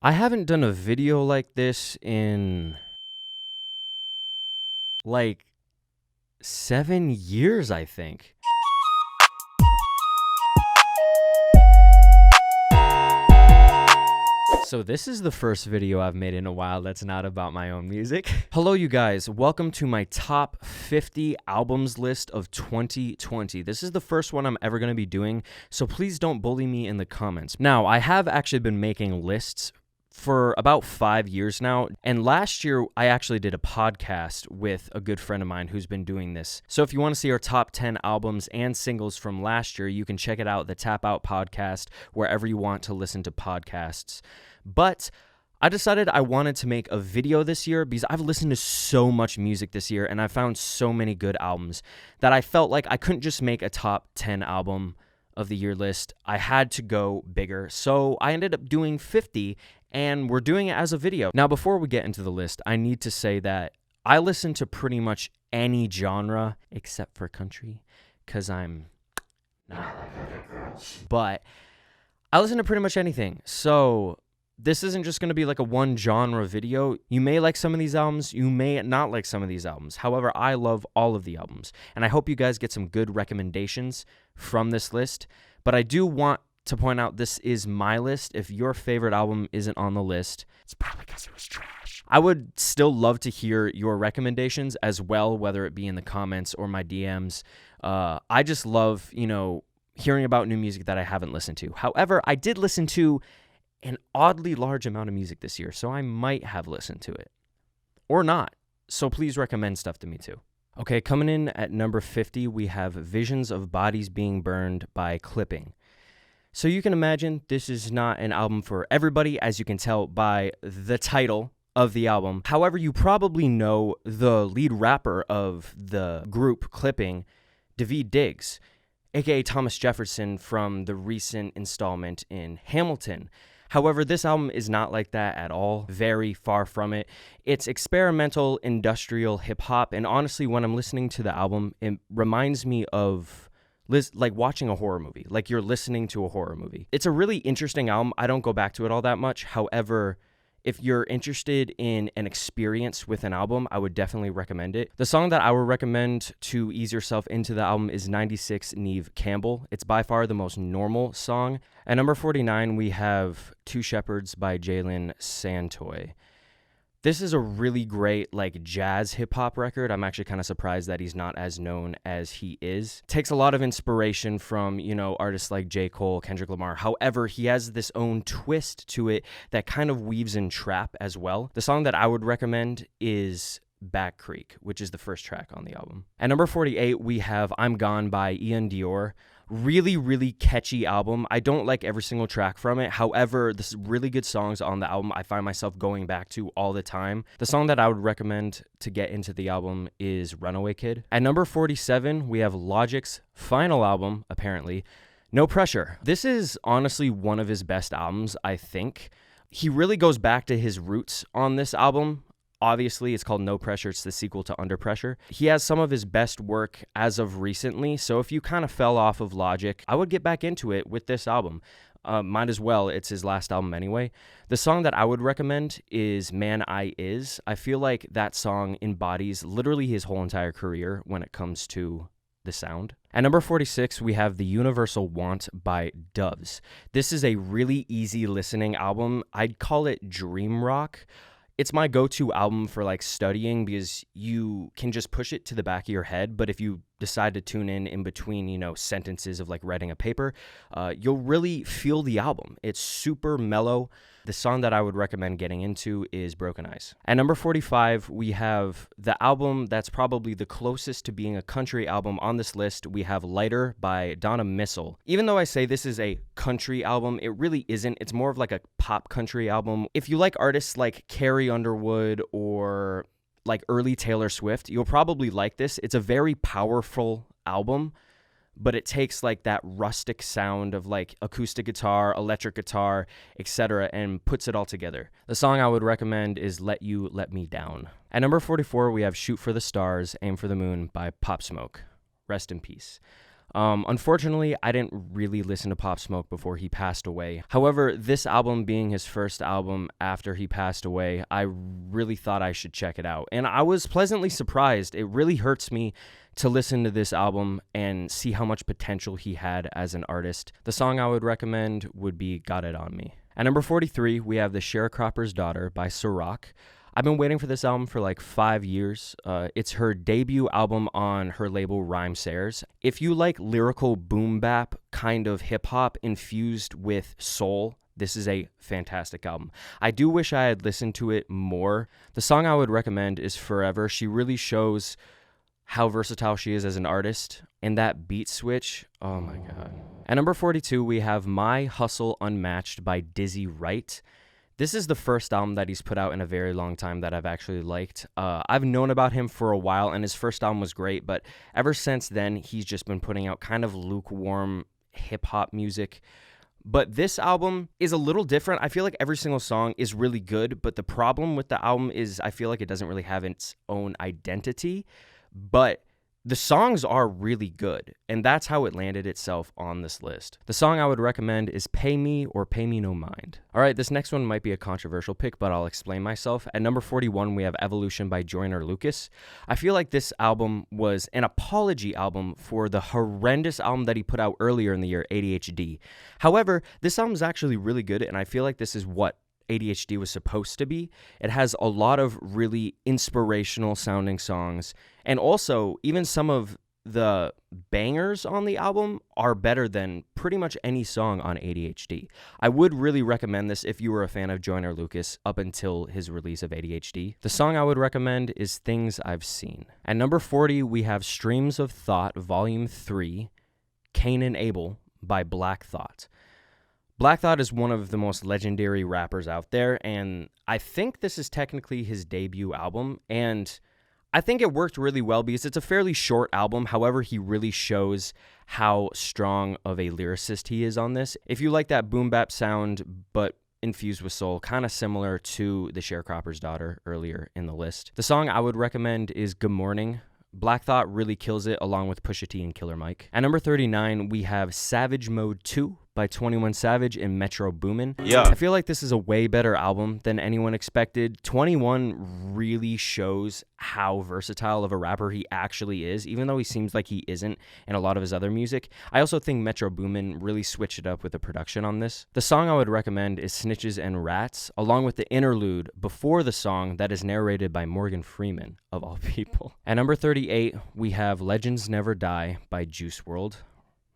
I haven't done a video like this in like 7 years, I think. So this is the first video I've made in a while that's not about my own music. Hello, you guys. Welcome to my top 50 albums list of 2020. This is the first one I'm ever going to be doing, so please don't bully me in the comments. Now, I have actually been making lists for about 5 years now, and last year I actually did a podcast with a good friend of mine who's been doing this. So if you want to see our top 10 albums and singles from last year, you can check it out, the Tap Out podcast, wherever you want to listen to podcasts. But I decided I wanted to make a video this year because I've listened to so much music this year and I found so many good albums that I felt like I couldn't just make a top 10 album of the year list. I had to go bigger. So I ended up doing 50 and we're doing it as a video. Now, before we get into the list, I need to say that I listen to pretty much any genre except for country because I'm not like other girls. But I listen to pretty much anything. So this isn't just going to be like a one genre video. You may like some of these albums, you may not like some of these albums. However, I love all of the albums, and I hope you guys get some good recommendations from this list. But I do want to point out this is my list. If your favorite album isn't on the list, it's probably because it was trash. I would still love to hear your recommendations as well, whether it be in the comments or my DMs. I just love, hearing about new music that I haven't listened to. However, I did listen to an oddly large amount of music this year, so I might have listened to it. Or not. So please recommend stuff to me too. Okay, coming in at number 50, we have Visions of Bodies Being Burned by Clipping. So you can imagine this is not an album for everybody, as you can tell by the title of the album. However, you probably know the lead rapper of the group Clipping, Daveed Diggs, aka Thomas Jefferson from the recent installment in Hamilton. However, this album is not like that at all. Very far from it. It's experimental, industrial hip-hop, and honestly, when I'm listening to the album, it reminds me of like watching a horror movie, like you're listening to a horror movie. It's a really interesting album. I don't go back to it all that much. However, if you're interested in an experience with an album, I would definitely recommend it. The song that I would recommend to ease yourself into the album is 96 Neve Campbell. It's by far the most normal song. At number 49, we have Two Shepherds by Jalen Santoy. This is a really great jazz hip-hop record. I'm actually kind of surprised that he's not as known as he is. Takes a lot of inspiration from, artists like J. Cole, Kendrick Lamar. However, he has this own twist to it that kind of weaves in trap as well. The song that I would recommend is Back Creek, which is the first track on the album. At number 48, we have I'm Gone by Ian Dior. Really, really catchy album. I don't like every single track from it. However, there's really good songs on the album I find myself going back to all the time. The song that I would recommend to get into the album is Runaway Kid. At number 47, we have Logic's final album, apparently, No Pressure. This is honestly one of his best albums, I think. He really goes back to his roots on this album. Obviously, it's called No Pressure. It's the sequel to Under Pressure. He has some of his best work as of recently, so if you kind of fell off of Logic, I would get back into it with this album. Might as well. It's his last album anyway. The song that I would recommend is Man I Is. I feel like that song embodies literally his whole entire career when it comes to the sound. At number 46, we have The Universal Want by Doves. This is a really easy listening album. I'd call it dream rock. It's my go-to album for studying because you can just push it to the back of your head. But if you decide to tune in between, sentences of writing a paper, you'll really feel the album. It's super mellow. The song that I would recommend getting into is Broken Eyes. At number 45, we have the album that's probably the closest to being a country album on this list. We have Lighter by Donna Missile. Even though I say this is a country album, it really isn't. It's more of a pop country album. If you like artists like Carrie Underwood or early Taylor Swift, you'll probably like this. It's a very powerful album, but it takes that rustic sound of acoustic guitar, electric guitar, etc., and puts it all together. The song I would recommend is Let You Let Me Down. At number 44, we have Shoot for the Stars, Aim for the Moon by Pop Smoke. Rest in peace. Unfortunately, I didn't really listen to Pop Smoke before he passed away. However, this album being his first album after he passed away, I really thought I should check it out. And I was pleasantly surprised. It really hurts me to listen to this album and see how much potential he had as an artist. The song I would recommend would be Got It On Me. At number 43, we have the Sharecroppers Daughter by Ciroc. I've been waiting for this album for like 5 years. It's her debut album on her label Rhymesayers. If you like lyrical boom bap kind of hip hop infused with soul, this is a fantastic album. I do wish I had listened to it more. The song I would recommend is Forever. She really shows how versatile she is as an artist, and that beat switch, oh my god. At number 42, we have My Hustle Unmatched by Dizzy Wright. This is the first album that he's put out in a very long time that I've actually liked. I've known about him for a while, and his first album was great, but ever since then, he's just been putting out kind of lukewarm hip-hop music. But this album is a little different. I feel like every single song is really good, but the problem with the album is I feel like it doesn't really have its own identity. But the songs are really good, and that's how it landed itself on this list. The song I would recommend is Pay Me or Pay Me No Mind. All right, this next one might be a controversial pick, but I'll explain myself. At number 41, we have Evolution by Joyner Lucas. I feel like this album was an apology album for the horrendous album that he put out earlier in the year, ADHD. However, this album is actually really good, and I feel like this is what ADHD was supposed to be. It has a lot of really inspirational sounding songs, and also even some of the bangers on the album are better than pretty much any song on ADHD. I would really recommend this if you were a fan of Joyner Lucas up until his release of ADHD. The song I would recommend is Things I've Seen. At number 40, we have Streams of Thought Volume 3, Cain and Abel by Black Thought. Black Thought is one of the most legendary rappers out there, and I think this is technically his debut album, and I think it worked really well because it's a fairly short album. However, he really shows how strong of a lyricist he is on this. If you like that boom bap sound, but infused with soul, kind of similar to the Sharecroppers Daughter earlier in the list. The song I would recommend is Good Morning. Black Thought really kills it along with Pusha T and Killer Mike. At number 39, we have Savage Mode 2 by 21 Savage and Metro Boomin. Yeah. I feel like this is a way better album than anyone expected. 21 really shows how versatile of a rapper he actually is, even though he seems like he isn't in a lot of his other music. I also think Metro Boomin really switched it up with the production on this. The song I would recommend is Snitches and Rats, along with the interlude before the song that is narrated by Morgan Freeman, of all people. At number 38, we have Legends Never Die by Juice WRLD.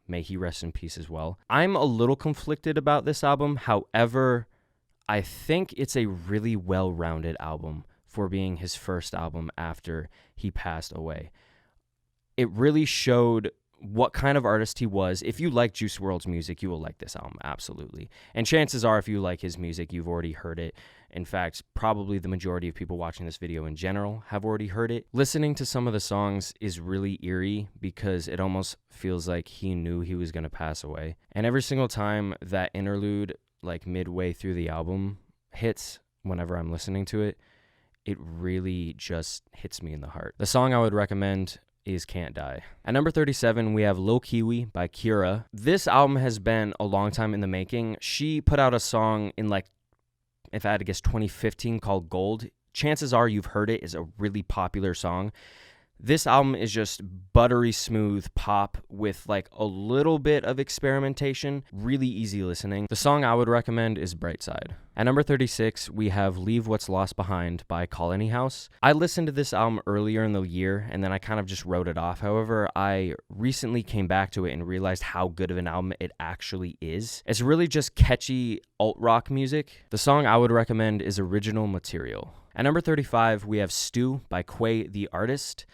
May he rest in peace as well. I'm a little conflicted about this album. However, I think it's a really well-rounded album for being his first album after he passed away. It really showed what kind of artist he was. If you like Juice WRLD's music, you will like this album, absolutely. And chances are, if you like his music, you've already heard it. In fact, probably the majority of people watching this video in general have already heard it. Listening to some of the songs is really eerie because it almost feels like he knew he was going to pass away. And every single time that interlude, like midway through the album, hits, whenever I'm listening to it, it really just hits me in the heart. The song I would recommend is Can't Die. At number 37, we have Lil Kiwi by Kira. This album has been a long time in the making. She put out a song in if I had to guess, 2015 called Gold. Chances are you've heard it. It's a really popular song. This album is just buttery smooth pop with a little bit of experimentation. Really easy listening. The song I would recommend is Brightside. At number 36, we have Leave What's Lost Behind by Colony House. I listened to this album earlier in the year, and then I kind of just wrote it off. However, I recently came back to it and realized how good of an album it actually is. It's really just catchy alt-rock music. The song I would recommend is Original Material. At number 35, we have Stew by Quay the Artist.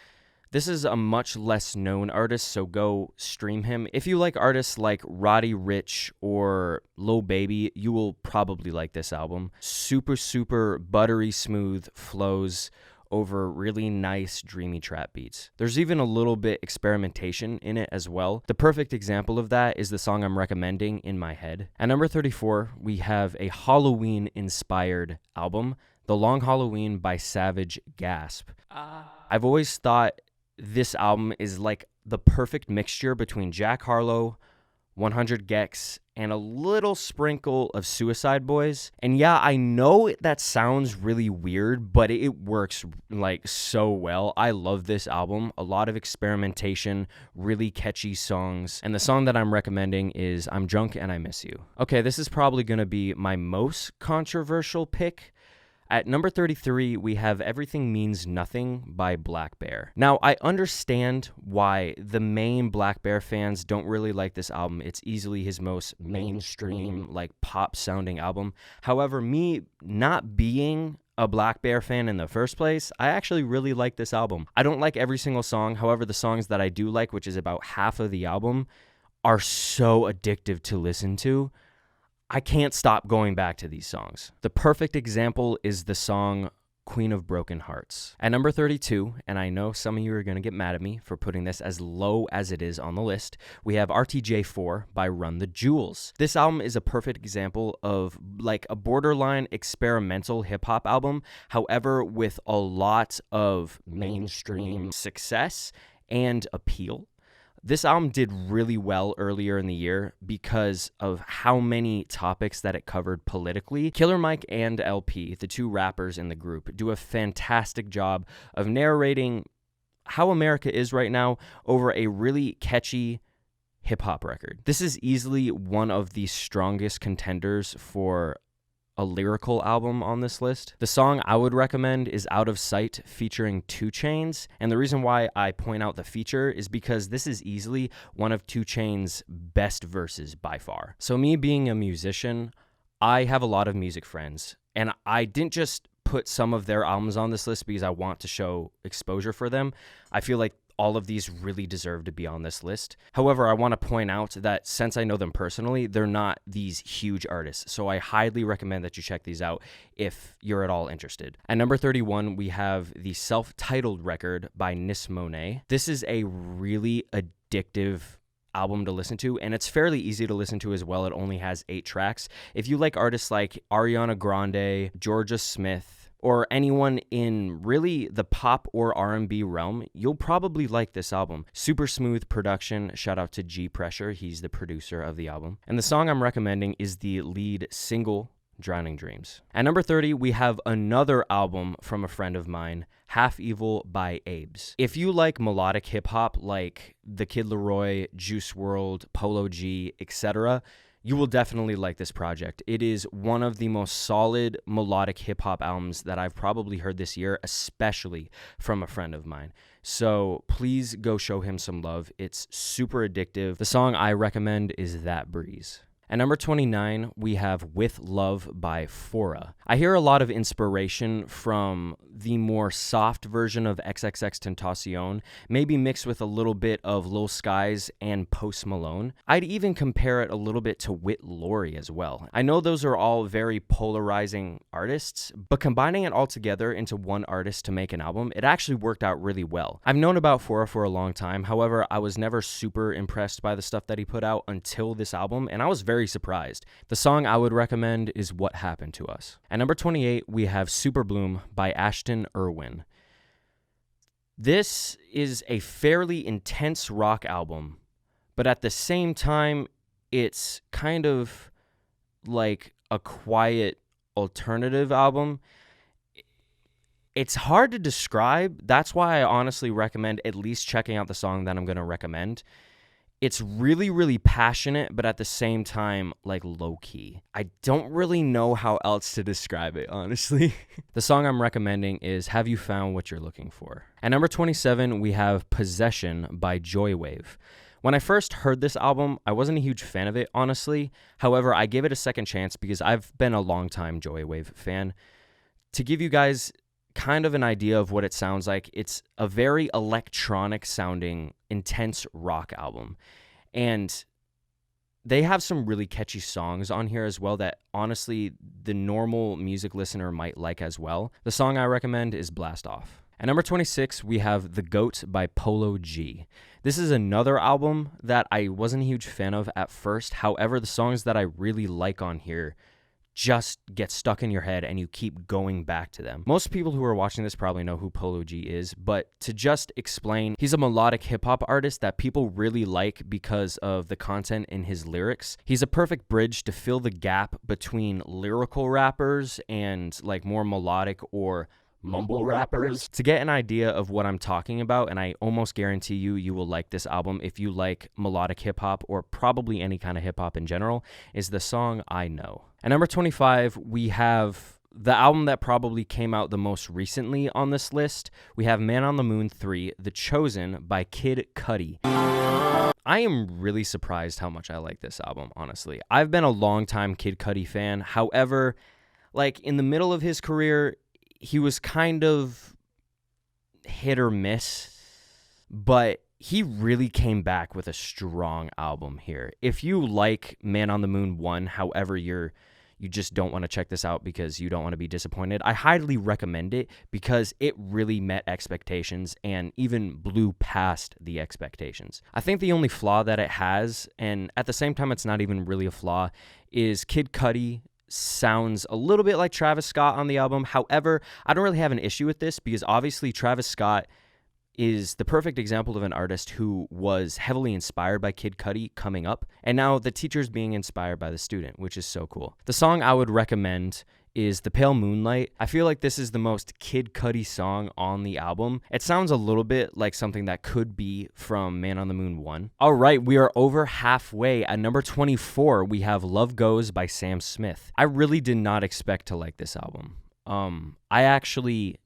This is a much less known artist, so go stream him. If you like artists like Roddy Ricch or Lil Baby, you will probably like this album. Super, super buttery smooth flows over really nice, dreamy trap beats. There's even a little bit experimentation in it as well. The perfect example of that is the song I'm recommending, In My Head. At number 34, we have a Halloween-inspired album, The Long Halloween by Savage Gasp. I've always thought this album is like the perfect mixture between Jack Harlow, 100 Gex, and a little sprinkle of Suicide Boys. And yeah, I know that sounds really weird, but it works like so well. I love this album. A lot of experimentation, really catchy songs. And the song that I'm recommending is I'm Drunk and I Miss You. Okay, this is probably going to be my most controversial pick. At number 33, we have Everything Means Nothing by Black Bear. Now, I understand why the main Black Bear fans don't really like this album. It's easily his most mainstream, like pop-sounding album. However, me not being a Black Bear fan in the first place, I actually really like this album. I don't like every single song. However, the songs that I do like, which is about half of the album, are so addictive to listen to. I can't stop going back to these songs. The perfect example is the song Queen of Broken Hearts. At number 32, and I know some of you are going to get mad at me for putting this as low as it is on the list, we have RTJ4 by Run the Jewels. This album is a perfect example of like a borderline experimental hip-hop album, however, with a lot of mainstream success and appeal. This album did really well earlier in the year because of how many topics that it covered politically. Killer Mike and LP, the two rappers in the group, do a fantastic job of narrating how America is right now over a really catchy hip-hop record. This is easily one of the strongest contenders for a lyrical album on this list. The song I would recommend is Out of Sight featuring 2 Chainz, and the reason why I point out the feature is because this is easily one of 2 Chainz's best verses by far. So me being a musician, I have a lot of music friends, and I didn't just put some of their albums on this list because I want to show exposure for them. I feel like all of these really deserve to be on this list. However, I want to point out that since I know them personally, they're not these huge artists. So I highly recommend that you check these out if you're at all interested. At number 31, we have the self-titled record by Nis Monet. This is a really addictive album to listen to, and it's fairly easy to listen to as well. It only has 8 tracks. If you like artists like Ariana Grande, Georgia Smith, or anyone in really the pop or R&B realm, you'll probably like this album. Super smooth production. Shout out to G Pressure. He's the producer of the album. And the song I'm recommending is the lead single, Drowning Dreams. At number 30, we have another album from a friend of mine, Half Evil by Abes. If you like melodic hip-hop like The Kid Laroi, Juice WRLD, Polo G, etc., you will definitely like this project. It is one of the most solid melodic hip-hop albums that I've probably heard this year, especially from a friend of mine. So please go show him some love. It's super addictive. The song I recommend is That Breeze. At number 29, we have With Love by Fora. I hear a lot of inspiration from the more soft version of XXXTentacion, maybe mixed with a little bit of Lil Skies and Post Malone. I'd even compare it a little bit to Wit Laurie as well. I know those are all very polarizing artists, but combining it all together into one artist to make an album, it actually worked out really well. I've known about Fora for a long time, however, I was never super impressed by the stuff that he put out until this album, and I was very surprised. The song I would recommend is What Happened to Us. At number 28, we have Super Bloom by Ashton Irwin. This is a fairly intense rock album, but at the same time, it's kind of like a quiet alternative album. It's hard to describe. That's why I honestly recommend at least checking out the song that I'm going to recommend. It's really, really passionate, but at the same time, like low-key. I don't really know how else to describe it, honestly. The song I'm recommending is Have You Found What You're Looking For? At number 27, we have Possession by Joywave. When I first heard this album, I wasn't a huge fan of it, honestly. However, I gave it a second chance because I've been a long-time Joywave fan. To give you guys kind of an idea of what it sounds like, it's a very electronic sounding, intense rock album. And they have some really catchy songs on here as well that honestly the normal music listener might like as well. The song I recommend is Blast Off. At number 26, we have The Goat by Polo G. This is another album that I wasn't a huge fan of at first. However, the songs that I really like on here just get stuck in your head and you keep going back to them. Most people who are watching this probably know who Polo G is, but to just explain, he's a melodic hip-hop artist that people really like because of the content in his lyrics. He's a perfect bridge to fill the gap between lyrical rappers and like more melodic or mumble rappers. To get an idea of what I'm talking about, and I almost guarantee you will like this album if you like melodic hip-hop or probably any kind of hip-hop in general, is the song I Know. At number 25, we have the album that probably came out the most recently on this list. We have Man on the Moon 3, The Chosen by Kid Cudi. I am really surprised how much I like this album, honestly. I've been a long-time Kid Cudi fan. However, like in the middle of his career, he was kind of hit or miss, but he really came back with a strong album here. If you like Man on the Moon 1, however, you just don't want to check this out because you don't want to be disappointed, I highly recommend it because it really met expectations and even blew past the expectations. I think the only flaw that it has, and at the same time it's not even really a flaw, is Kid Cudi sounds a little bit like Travis Scott on the album. However, I don't really have an issue with this because obviously Travis Scott is the perfect example of an artist who was heavily inspired by Kid Cudi coming up, and now the teacher's being inspired by the student, which is so cool. The song I would recommend is The Pale Moonlight. I feel like this is the most Kid Cudi song on the album. It sounds a little bit like something that could be from Man on the Moon 1. All right, we are over halfway. At number 24, we have Love Goes by Sam Smith. I really did not expect to like this album. I actually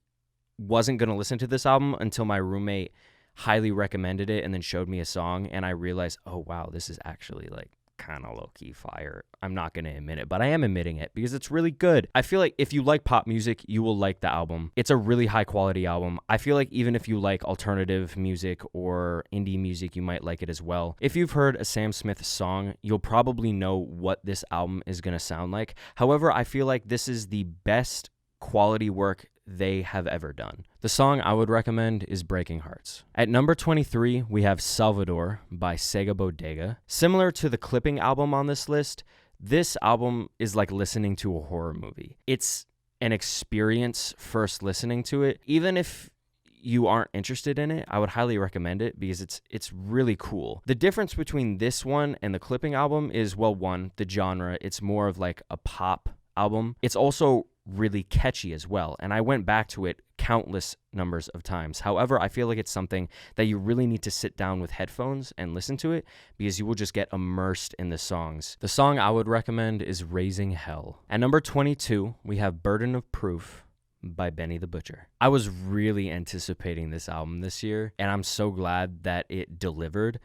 wasn't going to listen to this album until my roommate highly recommended it and then showed me a song, and I realized, oh wow, this is actually like kind of low-key fire. I'm not going to admit it, but I am admitting it because it's really good. I feel like if you like pop music, you will like the album. It's a really high-quality album. I feel like even if you like alternative music or indie music, you might like it as well. If you've heard a Sam Smith song, you'll probably know what this album is going to sound like. However, I feel like this is the best quality work they have ever done. The song I would recommend is Breaking Hearts. At number 23, we have Salvador by Sega Bodega. Similar to the Clipping album on this list, this album is like listening to a horror movie. It's an experience first listening to it. Even if you aren't interested in it, I would highly recommend it because it's really cool. The difference between this one and the Clipping album is, well, one, the genre. It's more of like a pop album. It's also really catchy as well, and I went back to it countless numbers of times. However, I feel like it's something that you really need to sit down with headphones and listen to it because you will just get immersed in the songs. The song I would recommend is Raising Hell. At number 22, we have Burden of Proof by Benny the Butcher. I was really anticipating this album this year, and I'm so glad that it delivered.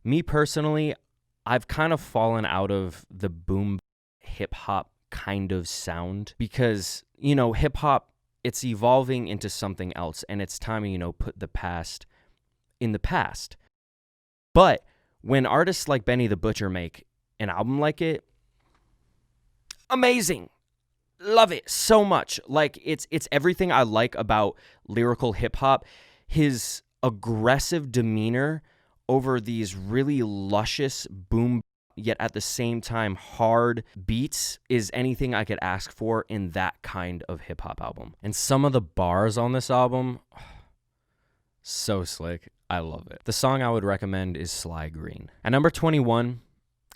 Me personally, I've kind of fallen out of the boom hip-hop kind of sound because, you know, hip-hop, it's evolving into something else, and it's time to, you know, put the past in the past. But when artists like Benny the Butcher make an album like it, amazing. Love it so much. Like, it's everything I like about lyrical hip-hop. His aggressive demeanor over these really luscious boom yet at the same time hard beats is anything I could ask for in that kind of hip-hop album. And some of the bars on this album, so slick. I love it. The song I would recommend is Sly Green. At number 21,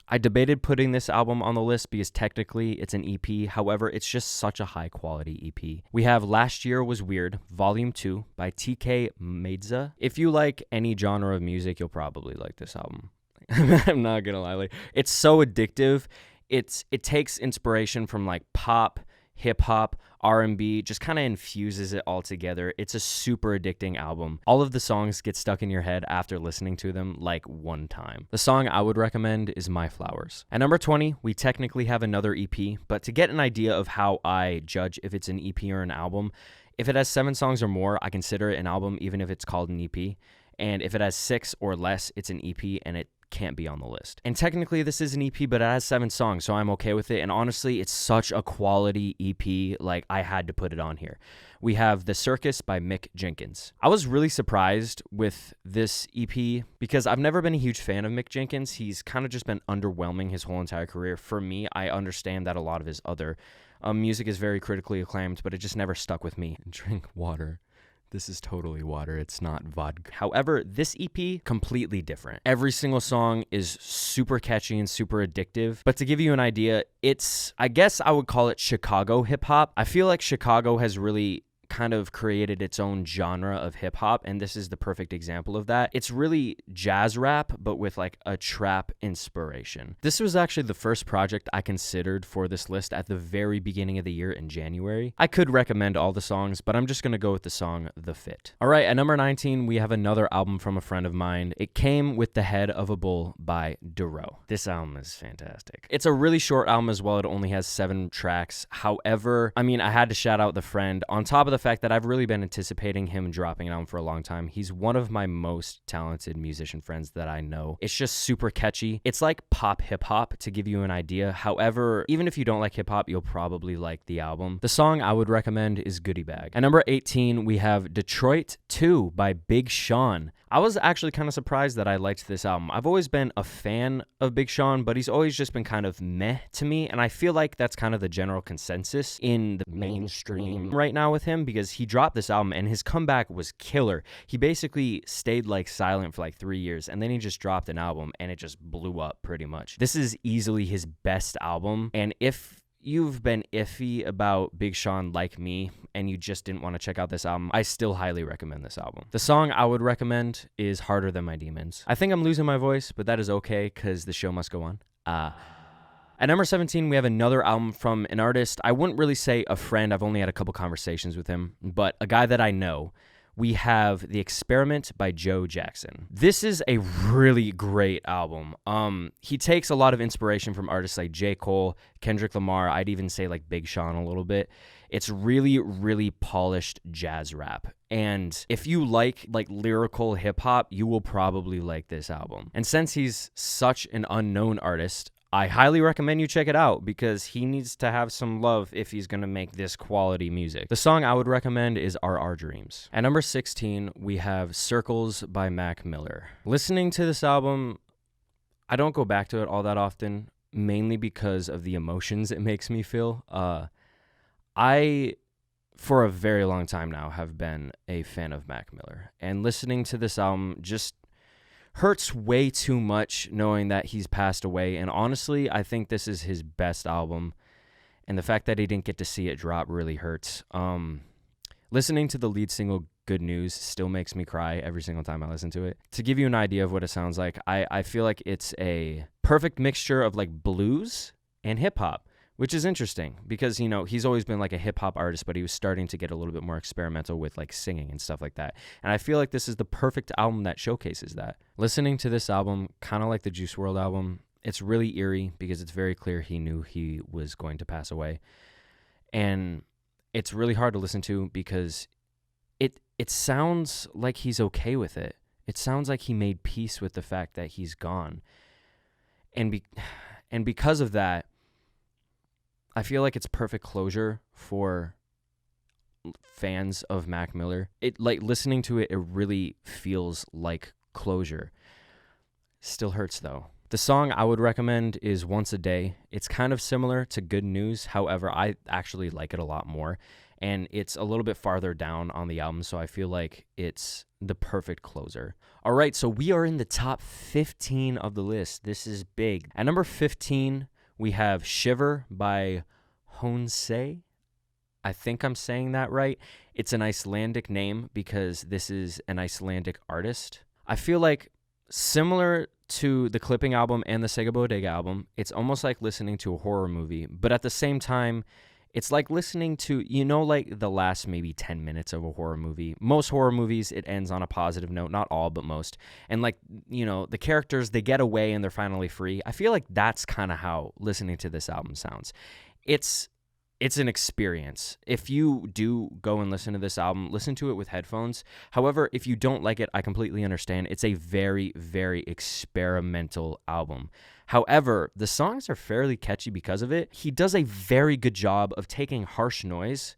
I debated putting this album on the list because technically it's an EP. However, it's just such a high-quality EP. We have Last Year Was Weird, Volume 2 by TK Maidza. If you like any genre of music, you'll probably like this album. I'm not gonna lie, like, it's so addictive. It takes inspiration from like pop, hip-hop, R&B, just kind of infuses it all together. It's a super addicting album. All of the songs get stuck in your head after listening to them like one time. The song I would recommend is My Flowers. At number 20, we technically have another EP, but to get an idea of how I judge if it's an EP or an album, if it has 7 songs or more, I consider it an album even if it's called an EP. And if it has 6 or less, it's an EP, and it can't be on the list. And technically this is an EP, but it has 7 songs, so I'm okay with it. And honestly, it's such a quality EP, like I had to put it on here. We have The Circus by Mick Jenkins. I was really surprised with this EP because I've never been a huge fan of Mick Jenkins. He's kind of just been underwhelming his whole entire career. For me, I understand that a lot of his other music is very critically acclaimed, but it just never stuck with me. Drink water. This is totally water. It's not vodka. However, this EP, completely different. Every single song is super catchy and super addictive. But to give you an idea, I guess I would call it Chicago hip hop. I feel like Chicago has really kind of created its own genre of hip hop, and this is the perfect example of that. It's really jazz rap, but with like a trap inspiration. This was actually the first project I considered for this list at the very beginning of the year in January. I could recommend all the songs, but I'm just gonna go with the song The Fit. All right, at number 19, we have another album from a friend of mine. It Came with the Head of a Bull by Duro. This album is fantastic. It's a really short album as well. It only has 7 tracks. However, I mean, I had to shout out the friend. On top of the fact that I've really been anticipating him dropping an album for a long time. He's one of my most talented musician friends that I know. It's just super catchy. It's like pop hip hop, to give you an idea. However, even if you don't like hip hop, you'll probably like the album. The song I would recommend is Goodie Bag. At number 18, we have Detroit 2 by Big Sean. I was actually kind of surprised that I liked this album. I've always been a fan of Big Sean, but he's always just been kind of meh to me, and I feel like that's kind of the general consensus in the mainstream right now with him, because he dropped this album and his comeback was killer. He basically stayed like silent for like 3 years, and then he just dropped an album and it just blew up pretty much. This is easily his best album, and if you've been iffy about Big Sean like me and you just didn't want to check out this album, I still highly recommend this album. The song I would recommend is Harder Than My Demons. I think I'm losing my voice, but that is okay because the show must go on. At number 17, we have another album from an artist. I wouldn't really say a friend. I've only had a couple conversations with him, but a guy that I know. We have The Experiment by Joe Jackson. This is a really great album. He takes a lot of inspiration from artists like J. Cole, Kendrick Lamar. I'd even say like Big Sean a little bit. It's really, really polished jazz rap. And if you like lyrical hip hop, you will probably like this album. And since he's such an unknown artist, I highly recommend you check it out because he needs to have some love if he's going to make this quality music. The song I would recommend is RR Dreams. At number 16, we have Circles by Mac Miller. Listening to this album, I don't go back to it all that often, mainly because of the emotions it makes me feel. I, for a very long time now, have been a fan of Mac Miller. And listening to this album just hurts way too much knowing that he's passed away, and honestly, I think this is his best album, and the fact that he didn't get to see it drop really hurts. Listening to the lead single, Good News, still makes me cry every single time I listen to it. To give you an idea of what it sounds like, I feel like it's a perfect mixture of like blues and hip-hop, which is interesting because, you know, he's always been like a hip hop artist, but he was starting to get a little bit more experimental with like singing and stuff like that. And I feel like this is the perfect album that showcases that. Listening to this album, kind of like the Juice WRLD album, it's really eerie because it's very clear he knew he was going to pass away. And it's really hard to listen to because it sounds like he's okay with it. It sounds like he made peace with the fact that he's gone. And because of that, I feel like it's perfect closure for fans of Mac Miller. It like listening to it, it really feels like closure. Still hurts though. The song I would recommend is Once a Day. It's kind of similar to Good News. However, I actually like it a lot more. And it's a little bit farther down on the album, so I feel like it's the perfect closer. All right, so we are in the top 15 of the list. This is big. At number 15, we have Shiver by Honse. I think I'm saying that right. It's an Icelandic name because this is an Icelandic artist. I feel like similar to the Clipping album and the Sega Bodega album, it's almost like listening to a horror movie, but at the same time, it's like listening to, you know, like the last maybe 10 minutes of a horror movie. Most horror movies, it ends on a positive note. Not all, but most. And like, you know, the characters, they get away and they're finally free. I feel like that's kind of how listening to this album sounds. It's it's an experience. If you do go and listen to this album, listen to it with headphones. However, if you don't like it, I completely understand. It's a very, very experimental album. However, the songs are fairly catchy because of it. He does a very good job of taking harsh noise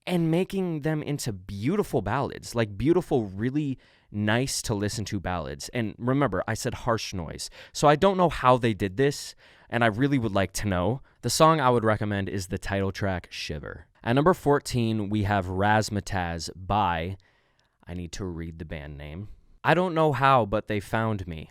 and making them into beautiful ballads, like beautiful, really nice to listen to ballads. And remember, I said harsh noise. So I don't know how they did this, and I really would like to know. The song I would recommend is the title track, Shiver. At number 14, we have Razzmatazz by, I need to read the band name. I don't know how, but they found me.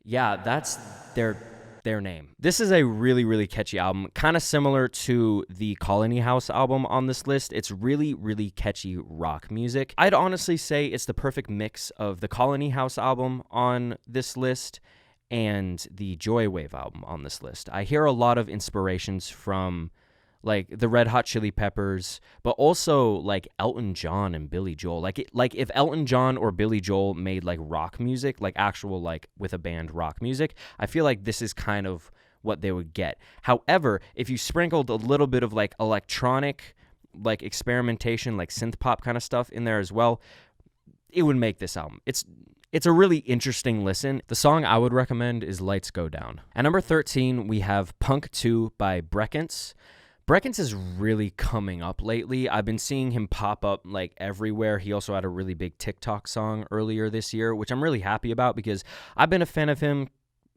Yeah, that's their name. This is a really, really catchy album, kind of similar to the Colony House album on this list. It's really, really catchy rock music. I'd honestly say it's the perfect mix of the Colony House album on this list and the Joy Wave album on this list. I hear a lot of inspirations from like the Red Hot Chili Peppers, but also like Elton John and Billy Joel. Like if Elton John or Billy Joel made like rock music, like actual like with a band rock music, I feel like this is kind of what they would get. However, if you sprinkled a little bit of like electronic, like experimentation, like synth pop kind of stuff in there as well, it would make this album. It's a really interesting listen. The song I would recommend is Lights Go Down. At number 13, we have Punk 2 by Brackens. Brackens is really coming up lately. I've been seeing him pop up like everywhere. He also had a really big TikTok song earlier this year, which I'm really happy about because I've been a fan of him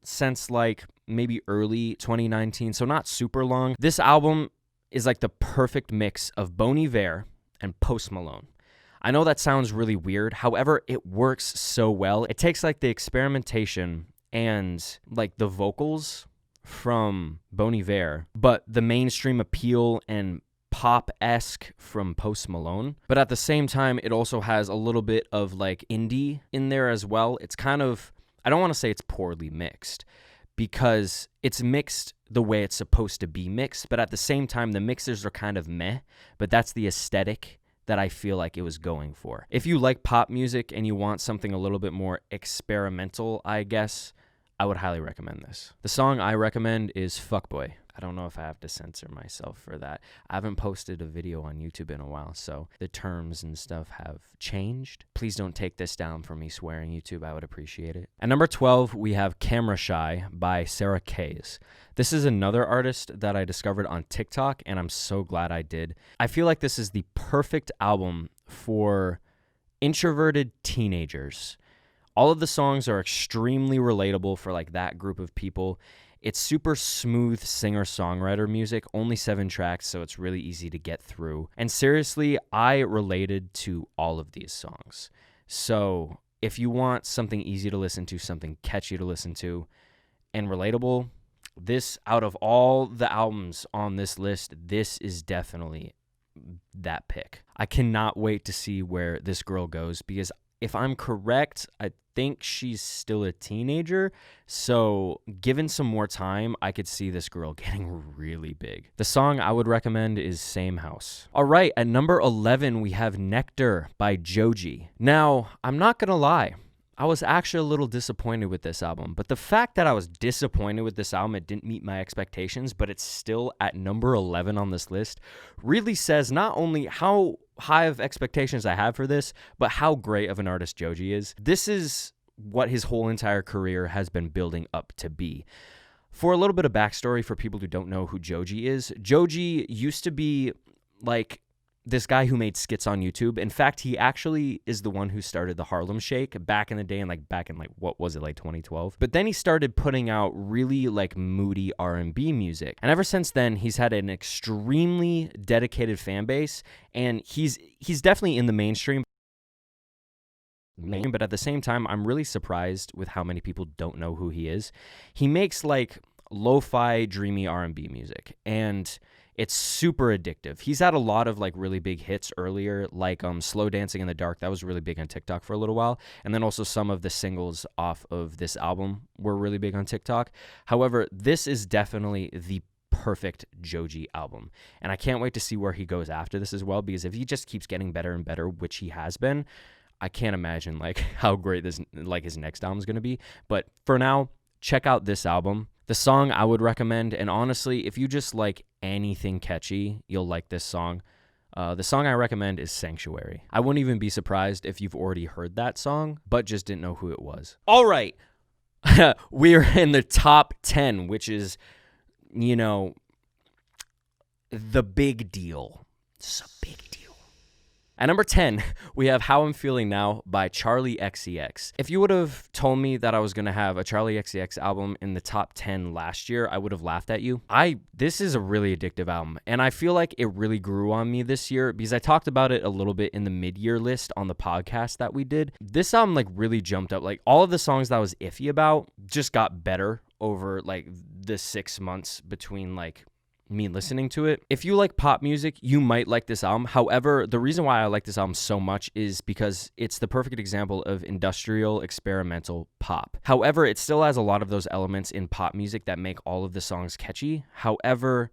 since like maybe early 2019, so not super long. This album is like the perfect mix of Bon Iver and Post Malone. I know that sounds really weird. However, it works so well. It takes like the experimentation and like the vocals from Bon Iver, but the mainstream appeal and pop-esque from Post Malone. But at the same time, it also has a little bit of like indie in there as well. It's kind of, I don't want to say it's poorly mixed because it's mixed the way it's supposed to be mixed, but at the same time, the mixers are kind of meh, but that's the aesthetic that I feel like it was going for. If you like pop music and you want something a little bit more experimental, I guess, I would highly recommend this. The song I recommend is Fuckboy. I don't know if I have to censor myself for that. I haven't posted a video on YouTube in a while, so the terms and stuff have changed. Please don't take this down for me swearing, YouTube. I would appreciate it. At number 12, we have Camera Shy by Sarah Kays. This is another artist that I discovered on TikTok, and I'm so glad I did. I feel like this is the perfect album for introverted teenagers. All of the songs are extremely relatable for like that group of people. It's super smooth singer-songwriter music, only 7 tracks, so it's really easy to get through. And seriously, I related to all of these songs. So if you want something easy to listen to, something catchy to listen to, and relatable, this, out of all the albums on this list, this is definitely that pick. I cannot wait to see where this girl goes because if I'm correct, I think she's still a teenager. So given some more time, I could see this girl getting really big. The song I would recommend is Same House. All right, at number 11, we have Nectar by Joji. Now, I'm not going to lie. I was actually a little disappointed with this album, but the fact that I was disappointed with this album, it didn't meet my expectations, but it's still at number 11 on this list, really says not only how high of expectations I have for this, but how great of an artist Joji is. This is what his whole entire career has been building up to be. For a little bit of backstory for people who don't know who Joji is, Joji used to be like this guy who made skits on YouTube. In fact, he actually is the one who started the Harlem Shake back in the day, and back in what was it, like 2012? But then he started putting out really like moody R&B music. And ever since then, he's had an extremely dedicated fan base, and he's definitely in the mainstream. But at the same time, I'm really surprised with how many people don't know who he is. He makes like lo-fi, dreamy R&B music, and it's super addictive. He's had a lot of like really big hits earlier, like Slow Dancing in the Dark. That was really big on TikTok for a little while. And then also some of the singles off of this album were really big on TikTok. However, this is definitely the perfect Joji album. And I can't wait to see where he goes after this as well, because if he just keeps getting better and better, which he has been, I can't imagine like how great this like his next album is going to be. But for now, check out this album. The song I would recommend, and honestly, if you just like anything catchy, you'll like this song. The song I recommend is Sanctuary. I wouldn't even be surprised if you've already heard that song, but just didn't know who it was. All right. We're in the top 10, which is, you know, the big deal. It's a big deal. At number 10, we have How I'm Feeling Now by Charli XCX. If you would have told me that I was going to have a Charli XCX album in the top 10 last year, I would have laughed at you. This is a really addictive album, and I feel like it really grew on me this year because I talked about it a little bit in the mid-year list on the podcast that we did. This album like really jumped up. Like all of the songs that I was iffy about just got better over like the 6 months between like me listening to it. If you like pop music, you might like this album. However, the reason why I like this album so much is because it's the perfect example of industrial experimental pop. However, it still has a lot of those elements in pop music that make all of the songs catchy. However,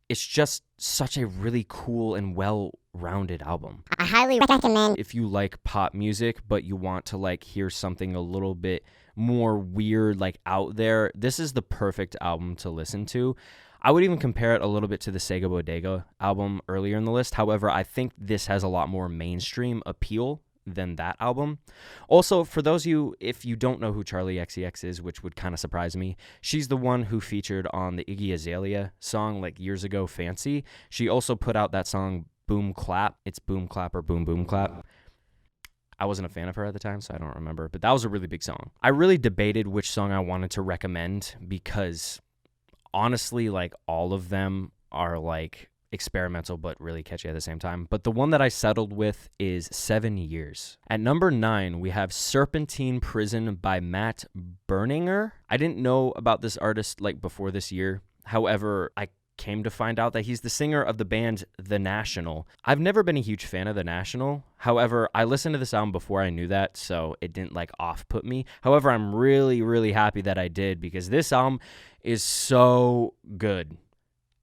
it's just such a really cool and well-rounded album. I highly recommend. If you like pop music, but you want to like hear something a little bit more weird, like out there, this is the perfect album to listen to. I would even compare it a little bit to the Sega Bodega album earlier in the list. However, I think this has a lot more mainstream appeal than that album. Also, for those of you, if you don't know who Charli XCX is, which would kind of surprise me, she's the one who featured on the Iggy Azalea song like years ago, Fancy. She also put out that song Boom Clap. It's Boom Clap or Boom Boom Clap. I wasn't a fan of her at the time, so I don't remember, but that was a really big song. I really debated which song I wanted to recommend because honestly, like all of them are like experimental but really catchy at the same time. But the one that I settled with is 7 Years. At number 9, we have Serpentine Prison by Matt Berninger. I didn't know about this artist like before this year. However, I came to find out that he's the singer of the band The National. I've never been a huge fan of The National. However, I listened to this album before I knew that, so it didn't like off-put me. However, I'm really, really happy that I did because this album is so good.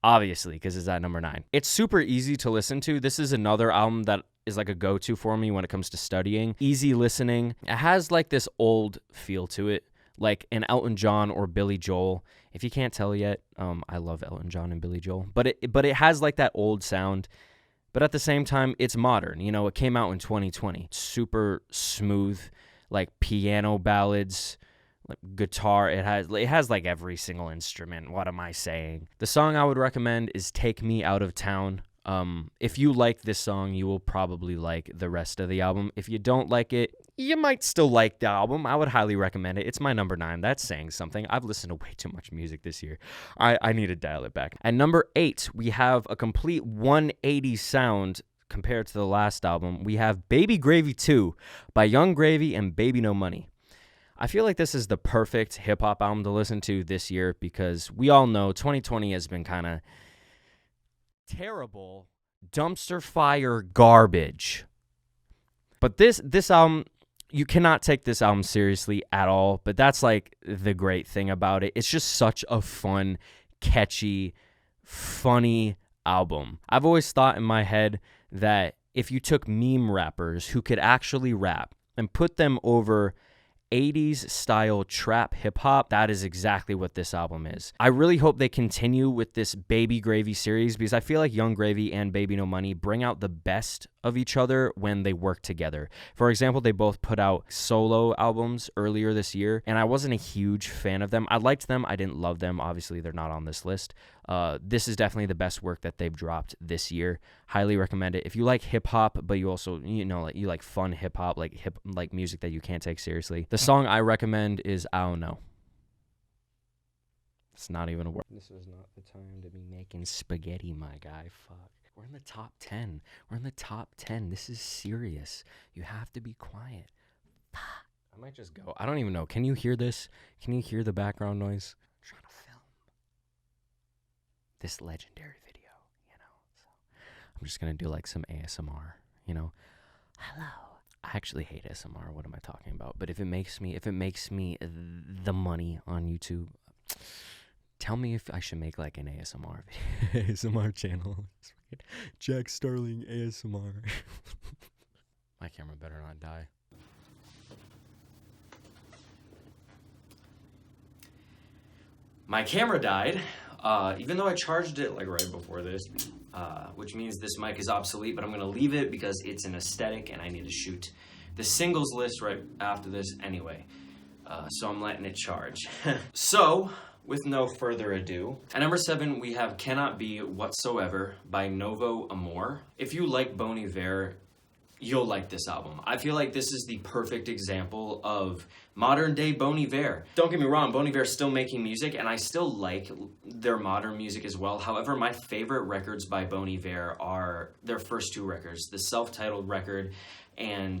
Obviously, because it's at number 9. It's super easy to listen to. This is another album that is like a go-to for me when it comes to studying. Easy listening. It has like this old feel to it, like an Elton John or Billy Joel. If you can't tell yet, I love Elton John and Billy Joel. But it has like that old sound. But at the same time, it's modern. You know, it came out in 2020. Super smooth, like piano ballads, like guitar. It has like every single instrument. What am I saying? The song I would recommend is Take Me Out of Town. If you like this song, you will probably like the rest of the album. If you don't like it, you might still like the album. I would highly recommend it. It's my number 9. That's saying something. I've listened to way too much music this year. I need to dial it back. At number 8, we have a complete 180 sound compared to the last album. We have Baby Gravy 2 by Young Gravy and Baby No Money. I feel like this is the perfect hip-hop album to listen to this year because we all know 2020 has been kind of terrible, dumpster fire garbage. But this album, you cannot take this album seriously at all, but that's like the great thing about it. It's just such a fun, catchy, funny album. I've always thought in my head that if you took meme rappers who could actually rap and put them over 80s style trap hip hop, that is exactly what this album is. I really hope they continue with this Baby Gravy series because I feel like Young Gravy and Baby No Money bring out the best of each other when they work together. For example, they both put out solo albums earlier this year, and I wasn't a huge fan of them. I liked them. I didn't love them. Obviously, they're not on this list. This is definitely the best work that they've dropped this year. Highly recommend it. If you like hip hop, but you also, you know, like you like fun hip hop, like music that you can't take seriously. The song I recommend is I Don't Know. It's not even a word. This was not the time to be making spaghetti, my guy. Fuck. We're in the top 10. We're in the top 10. This is serious. You have to be quiet. Fuck. I might just go. I don't even know. Can you hear this? Can you hear the background noise? I'm trying to film this legendary video, you know. So I'm just going to do like some ASMR, you know. Hello. I actually hate ASMR. What am I talking about? But if it makes me the money on YouTube, tell me if I should make like an ASMR video. ASMR channel. Jac Starling ASMR. My camera better not die. My camera died, even though I charged it like right before this, which means this mic is obsolete, but I'm gonna leave it because it's an aesthetic and I need to shoot the singles list right after this anyway. So I'm letting it charge. So, with no further ado, at number 7 we have Cannot Be Whatsoever by Novo Amor. If you like Bon Iver, you'll like this album. I feel like this is the perfect example of modern day Bon Iver. Don't get me wrong, Bon Iver is still making music and I still like their modern music as well. However, my favorite records by Bon Iver are their first 2 records, the self-titled record and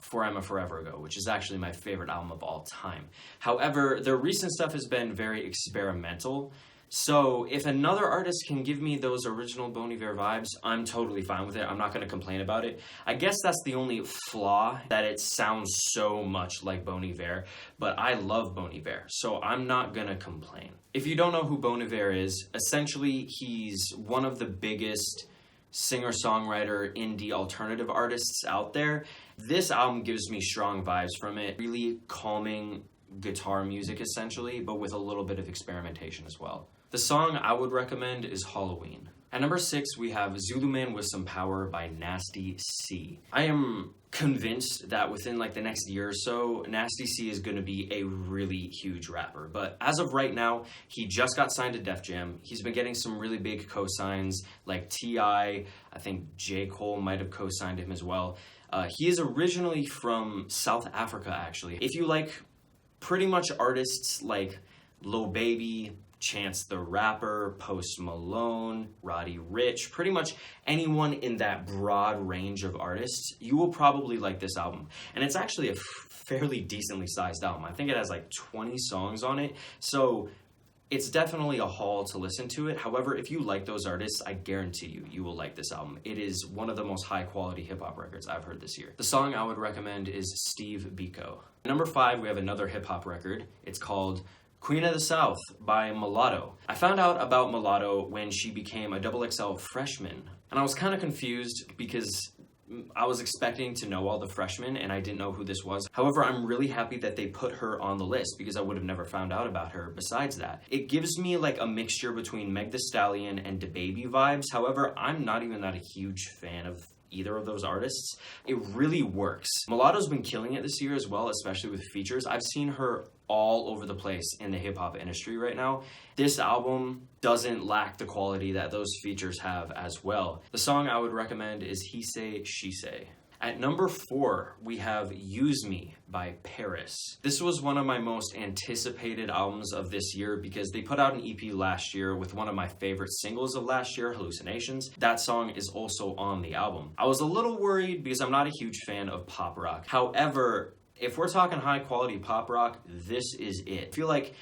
For I'm a Forever Ago, which is actually my favorite album of all time. However, their recent stuff has been very experimental. So if another artist can give me those original Bon Iver vibes, I'm totally fine with it. I'm not going to complain about it. I guess that's the only flaw, that it sounds so much like Bon Iver, but I love Bon Iver, so I'm not going to complain. If you don't know who Bon Iver is, essentially he's one of the biggest singer-songwriter indie alternative artists out there. This album gives me strong vibes from it. Really calming guitar music essentially, but with a little bit of experimentation as well. The song I would recommend is Halloween. At number 6 we have Zulu Man with Some Power by Nasty C. I am convinced that within like the next year or so, Nasty C is going to be a really huge rapper. But as of right now, he just got signed to Def Jam. He's been getting some really big co-signs like T.I. I think J. Cole might have co-signed him as well. He is originally from South Africa actually. If you like pretty much artists like Lil Baby, Chance the Rapper, Post Malone, Roddy Ricch, pretty much anyone in that broad range of artists, you will probably like this album. And it's actually a fairly decently sized album. I think it has like 20 songs on it, so it's definitely a haul to listen to it. However, if you like those artists, I guarantee you, you will like this album. It is one of the most high quality hip hop records I've heard this year. The song I would recommend is Steve Biko. Number 5, we have another hip hop record. It's called Queen of the South by Mulatto. I found out about Mulatto when she became a XXL freshman, and I was kind of confused because I was expecting to know all the freshmen and I didn't know who this was. However, I'm really happy that they put her on the list because I would have never found out about her besides that. It gives me like a mixture between Meg Thee Stallion and DaBaby vibes. However, I'm not even that a huge fan of either of those artists. It really works. Mulatto's been killing it this year as well, especially with features. I've seen her all over the place in the hip-hop industry right now. This album doesn't lack the quality that those features have as well. The song I would recommend is He Say, She Say. At number 4, we have Use Me by Paris. This was one of my most anticipated albums of this year because they put out an EP last year with one of my favorite singles of last year, Hallucinations. That song is also on the album. I was a little worried because I'm not a huge fan of pop rock. However, if we're talking high quality pop rock, this is it. I feel like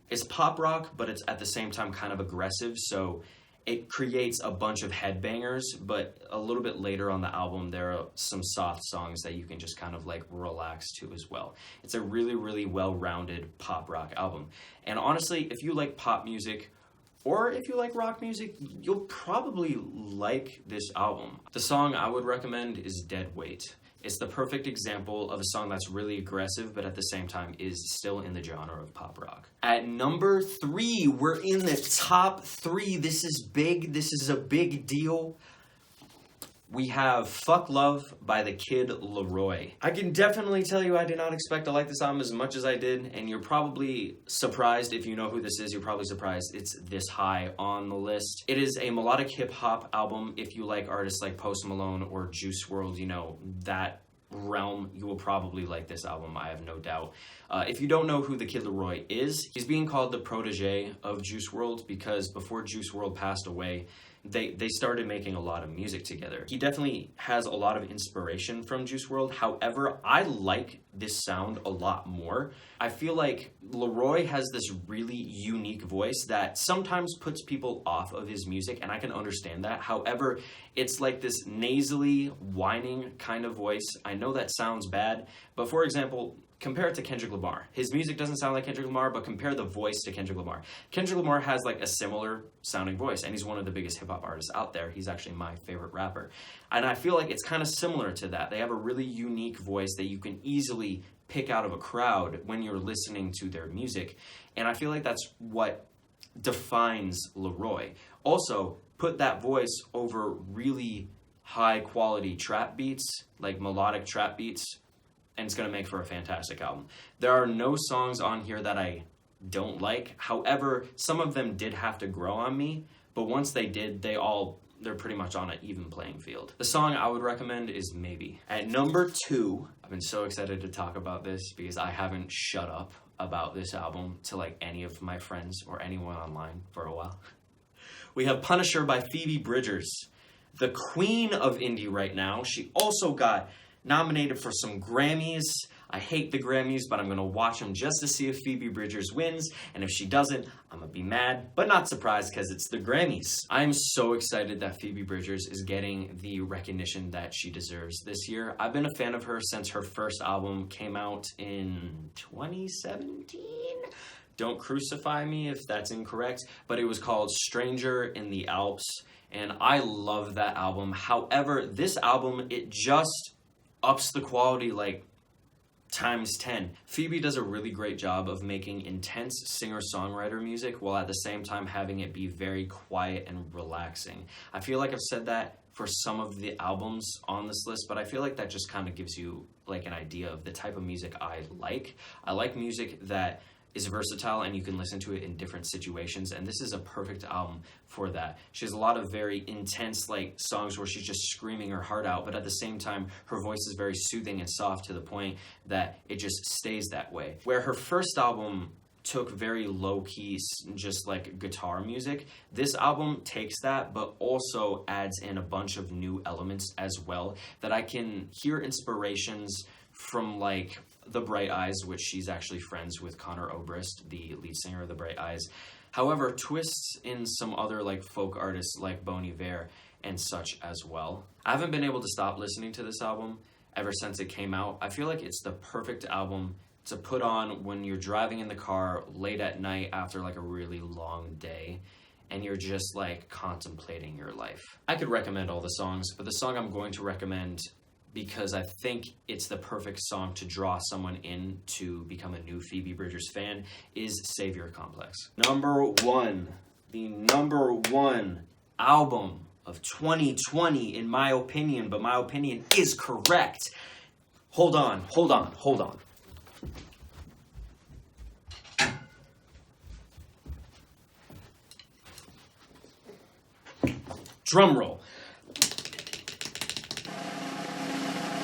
it's pop rock, but it's at the same time kind of aggressive, so it creates a bunch of headbangers, but a little bit later on the album, there are some soft songs that you can just kind of like relax to as well. It's a really, really well-rounded pop rock album. And honestly, if you like pop music, or if you like rock music, you'll probably like this album. The song I would recommend is Dead Weight. It's the perfect example of a song that's really aggressive, but at the same time is still in the genre of pop rock. At number 3, we're in the top 3. This is big. This is a big deal. We have Fuck Love by the Kid Laroi. I can definitely tell you I did not expect to like this album as much as I did, and you're probably surprised. If you know who this is, you're probably surprised it's this high on the list. It is a melodic hip-hop album. If you like artists like Post Malone or Juice WRLD, you know, that realm, you will probably like this album, I have no doubt. If you don't know who the Kid Laroi is, he's being called the protege of Juice WRLD because before Juice WRLD passed away, they started making a lot of music together. He definitely has a lot of inspiration from Juice WRLD. However, I like this sound a lot more. I feel like Laroi has this really unique voice that sometimes puts people off of his music, and I can understand that. However, it's like this nasally, whining kind of voice. I know that sounds bad, but for example, compare it to Kendrick Lamar. His music doesn't sound like Kendrick Lamar, but compare the voice to Kendrick Lamar. Kendrick Lamar has like a similar sounding voice, and he's one of the biggest hip-hop artists out there. He's actually my favorite rapper. And I feel like it's kind of similar to that. They have a really unique voice that you can easily pick out of a crowd when you're listening to their music. And I feel like that's what defines Leroy. Also, put that voice over really high quality trap beats, like melodic trap beats, and it's going to make for a fantastic album. There are no songs on here that I don't like. However, some of them did have to grow on me, but once they did, they're pretty much on an even playing field. The song I would recommend is Maybe. At number 2, I've been so excited to talk about this because I haven't shut up about this album to like any of my friends or anyone online for a while. We have Punisher by Phoebe Bridgers, the queen of indie right now. She also got nominated for some Grammys. I hate the Grammys, but I'm going to watch them just to see if Phoebe Bridgers wins. And if she doesn't, I'm going to be mad, but not surprised because it's the Grammys. I'm so excited that Phoebe Bridgers is getting the recognition that she deserves this year. I've been a fan of her since her first album came out in 2017. Don't crucify me if that's incorrect, but it was called Stranger in the Alps, and I love that album. However, this album, it just ups the quality like times 10. Phoebe does a really great job of making intense singer-songwriter music while at the same time having it be very quiet and relaxing. I feel like I've said that for some of the albums on this list, but I feel like that just kind of gives you like an idea of the type of music I like. I like music that is versatile and you can listen to it in different situations, and this is a perfect album for that. She has a lot of very intense like songs where she's just screaming her heart out, but at the same time her voice is very soothing and soft to the point that it just stays that way. Where her first album took very low-key, just like guitar music, this album takes that but also adds in a bunch of new elements as well that I can hear inspirations from, like The Bright Eyes, which she's actually friends with Connor Obrist, the lead singer of The Bright Eyes. However, twists in some other like folk artists like Bon Iver and such as well. I haven't been able to stop listening to this album ever since it came out. I feel like it's the perfect album to put on when you're driving in the car late at night after like a really long day and you're just like contemplating your life. I could recommend all the songs, but the song I'm going to recommend, because I think it's the perfect song to draw someone in to become a new Phoebe Bridgers fan, is Savior Complex. Number 1, the number 1 album of 2020 in my opinion, but my opinion is correct. Hold on. Drum roll.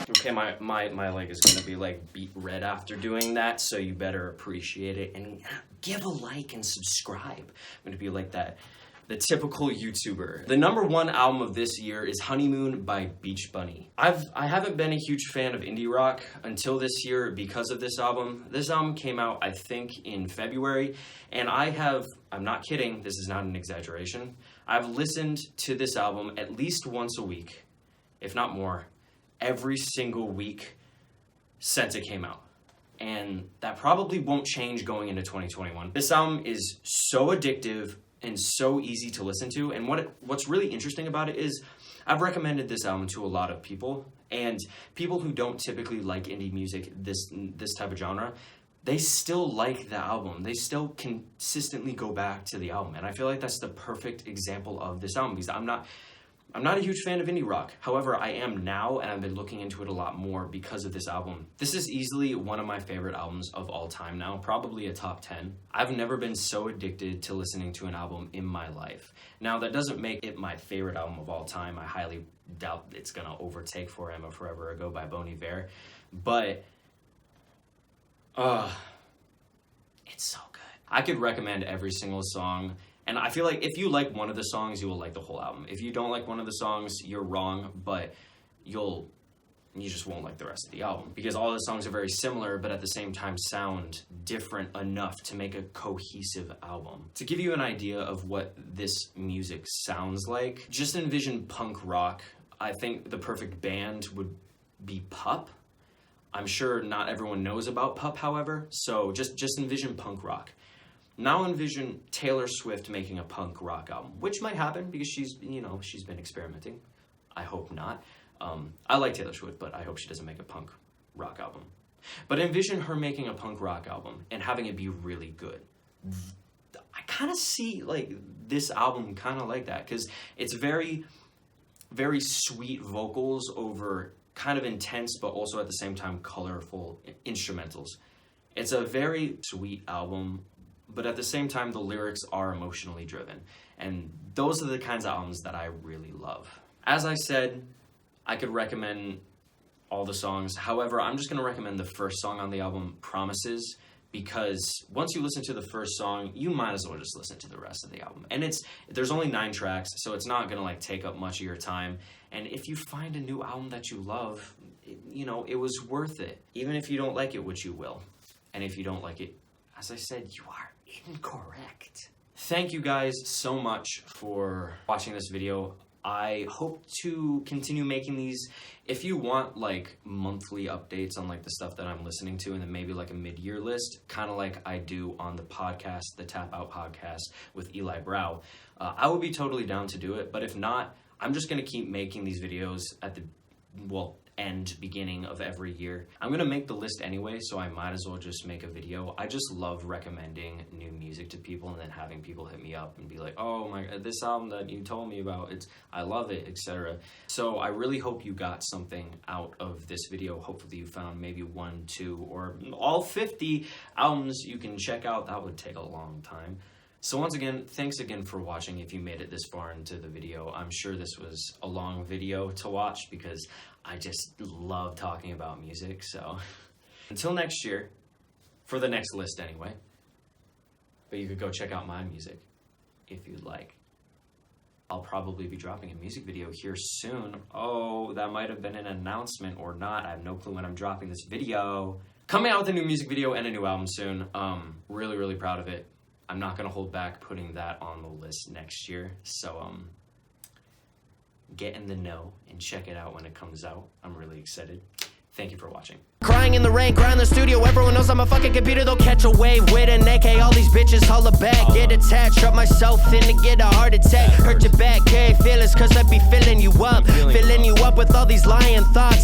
Okay, my leg is gonna be like beet red after doing that, so you better appreciate it and give a like and subscribe. I'm gonna be like that, the typical YouTuber. The number 1 album of this year is Honeymoon by Beach Bunny. I haven't been a huge fan of indie rock until this year because of this album. This album came out, I think, in February, and I'm not kidding, this is not an exaggeration, I've listened to this album at least once a week, if not more, every single week since it came out. And that probably won't change going into 2021. This album is so addictive and so easy to listen to. And what's really interesting about it is I've recommended this album to a lot of people, and people who don't typically like indie music, this type of genre, they still like the album. They still consistently go back to the album. And I feel like that's the perfect example of this album, because I'm not a huge fan of indie rock. However, I am now, and I've been looking into it a lot more because of this album. This is easily one of my favorite albums of all time now, probably a top 10. I've never been so addicted to listening to an album in my life. Now, that doesn't make it my favorite album of all time. I highly doubt it's gonna overtake Forever Forever Ago by Bon Iver. But, it's so good. I could recommend every single song. And I feel like if you like one of the songs, you will like the whole album. If you don't like one of the songs, you're wrong, but you just won't like the rest of the album. Because all the songs are very similar, but at the same time sound different enough to make a cohesive album. To give you an idea of what this music sounds like, just envision punk rock. I think the perfect band would be Pup. I'm sure not everyone knows about Pup, however, so just envision punk rock. Now envision Taylor Swift making a punk rock album, which might happen because she's been experimenting. I hope not. I like Taylor Swift, but I hope she doesn't make a punk rock album. But envision her making a punk rock album and having it be really good. I kind of see like this album kind of like that, because it's very, very sweet vocals over kind of intense but also at the same time colorful instrumentals. It's a very sweet album, but at the same time the lyrics are emotionally driven, and those are the kinds of albums that I really love. As I said, I could recommend all the songs. However, I'm just going to recommend the first song on the album, Promises, because once you listen to the first song, you might as well just listen to the rest of the album. And there's only 9 tracks, so it's not gonna like take up much of your time. And if you find a new album that you love, it was worth it. Even if you don't like it, which you will. And if you don't like it, as I said, you are incorrect. Thank you guys so much for watching this video. I hope to continue making these. If you want like monthly updates on like the stuff that I'm listening to, and then maybe like a mid-year list, kind of like I do on the podcast, the Tap Out podcast with Eli Brow, I would be totally down to do it. But if not, I'm just gonna keep making these videos at the beginning of every year. I'm gonna make the list anyway, so I might as well just make a video. I just love recommending new music to people and then having people hit me up and be like, oh my god, this album that you told me about, I love it, etc. So I really hope you got something out of this video. Hopefully you found maybe 1, 2, or all 50 albums you can check out. That would take a long time. So once again, thanks again for watching if you made it this far into the video. I'm sure this was a long video to watch because I just love talking about music. So until next year, for the next list anyway, but you could go check out my music if you'd like. I'll probably be dropping a music video here soon. Oh, that might have been an announcement or not. I have no clue when I'm dropping this video. Coming out with a new music video and a new album soon. Really, really proud of it. I'm not gonna hold back putting that on the list next year. So get in the know and check it out when it comes out. I'm really excited. Thank you for watching. Crying in the rain, crying in the studio. Everyone knows I'm a fucking computer. They'll catch a wave with an AK. All these bitches holla back. Get attached, drop myself in to get a heart attack. Hurt your back, carry feelings, cause I be filling you up. Filling you up with all these lying thoughts.